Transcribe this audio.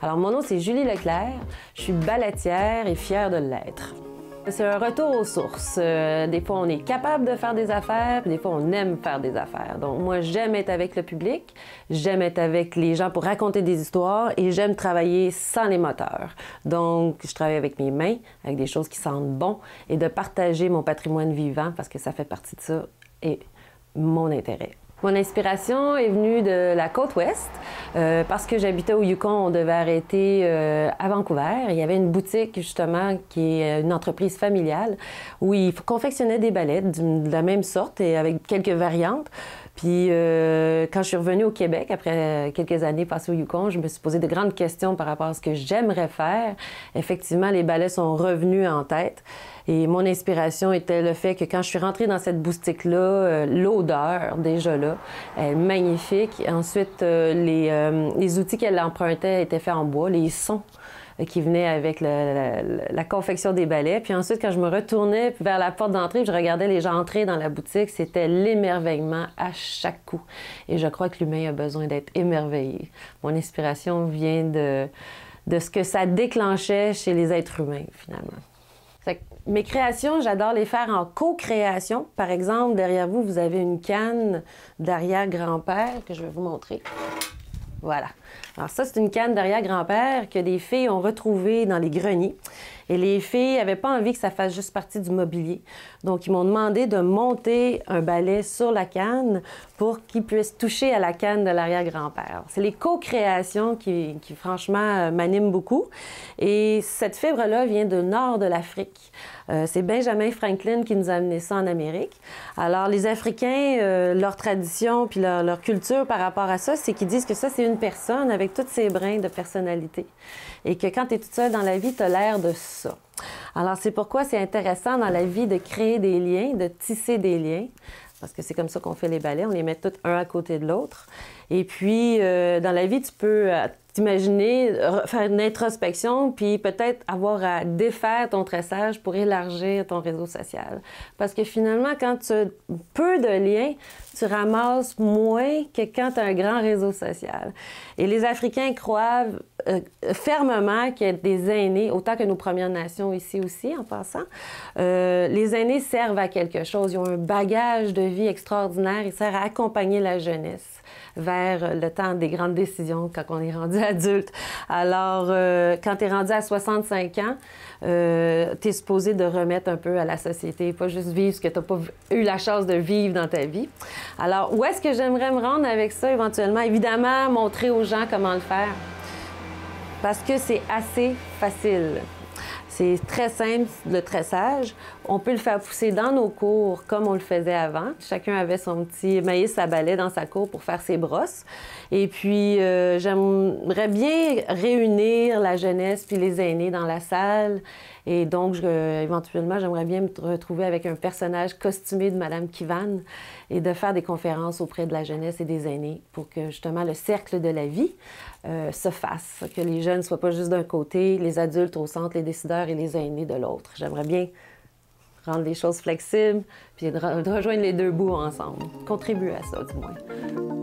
Alors, mon nom, c'est Julie Leclerc. Je suis balletière et fière de l'être. C'est un retour aux sources. Des fois, on est capable de faire des affaires, puis des fois, on aime faire des affaires. Donc, moi, j'aime être avec le public, j'aime être avec les gens pour raconter des histoires et j'aime travailler sans les moteurs. Donc, je travaille avec mes mains, avec des choses qui sentent bon et de partager mon patrimoine vivant parce que ça fait partie de ça et mon intérêt. Mon inspiration est venue de la côte ouest. Parce que j'habitais au Yukon, on devait arrêter à Vancouver. Il y avait une boutique, justement, qui est une entreprise familiale, où ils confectionnaient des balais de la même sorte et avec quelques variantes. Puis quand je suis revenue au Québec, après quelques années passées au Yukon, je me suis posé de grandes questions par rapport à ce que j'aimerais faire. Effectivement, les balais sont revenus en tête. Et mon inspiration était le fait que quand je suis rentrée dans cette boutique-là, l'odeur, déjà là, est magnifique. Ensuite, les outils qu'elle empruntait étaient faits en bois, les sons qui venaient avec la confection des balais. Puis ensuite, quand je me retournais vers la porte d'entrée, je regardais les gens entrer dans la boutique, c'était l'émerveillement à chaque coup. Et je crois que l'humain a besoin d'être émerveillé. Mon inspiration vient de ce que ça déclenchait chez les êtres humains, finalement. Mes créations, j'adore les faire en co-création. Par exemple, derrière vous, vous avez une canne d'arrière-grand-père que je vais vous montrer. Voilà. Alors ça, c'est une canne d'arrière-grand-père que des filles ont retrouvée dans les greniers. Et les filles n'avaient pas envie que ça fasse juste partie du mobilier. Donc, ils m'ont demandé de monter un balai sur la canne pour qu'ils puissent toucher à la canne de l'arrière-grand-père. C'est les co-créations qui franchement, m'animent beaucoup. Et cette fibre-là vient du nord de l'Afrique. C'est Benjamin Franklin qui nous a amené ça en Amérique. Alors, les Africains, leur tradition puis leur culture par rapport à ça, c'est qu'ils disent que ça, c'est une personne avec tous ses brins de personnalité. Et que quand tu es toute seule dans la vie, tu as l'air de ça. Alors, c'est pourquoi c'est intéressant dans la vie de créer des liens, de tisser des liens, parce que c'est comme ça qu'on fait les balais, on les met tous un à côté de l'autre. Et puis, dans la vie, tu peux t'imaginer faire une introspection, puis peut-être avoir à défaire ton tressage pour élargir ton réseau social. Parce que finalement, quand tu as peu de liens, tu ramasses moins que quand tu as un grand réseau social. Et les Africains croient fermement qu'il y a des aînés, autant que nos Premières Nations ici aussi, en passant. Les aînés servent à quelque chose. Ils ont un bagage de vie extraordinaire. Ils servent à accompagner la jeunesse vers le temps des grandes décisions quand on est rendu adulte. Alors, quand tu es rendu à 65 ans, tu es supposé de remettre un peu à la société, pas juste vivre ce que tu n'as pas eu la chance de vivre dans ta vie. Alors, où est-ce que j'aimerais me rendre avec ça éventuellement? Évidemment, montrer aux gens comment le faire. Parce que c'est assez facile. C'est très simple, le tressage. On peut le faire pousser dans nos cours comme on le faisait avant. Chacun avait son petit maïs à balai dans sa cour pour faire ses brosses. Et puis, j'aimerais bien réunir la jeunesse puis les aînés dans la salle. Et donc, éventuellement, j'aimerais bien me retrouver avec un personnage costumé de Madame Kivan et de faire des conférences auprès de la jeunesse et des aînés pour que, justement, le cercle de la vie se fasse, que les jeunes ne soient pas juste d'un côté, les adultes au centre, les décideurs et les aînés de l'autre. J'aimerais bien rendre les choses flexibles puis de rejoindre les deux bouts ensemble, contribuer à ça, du moins.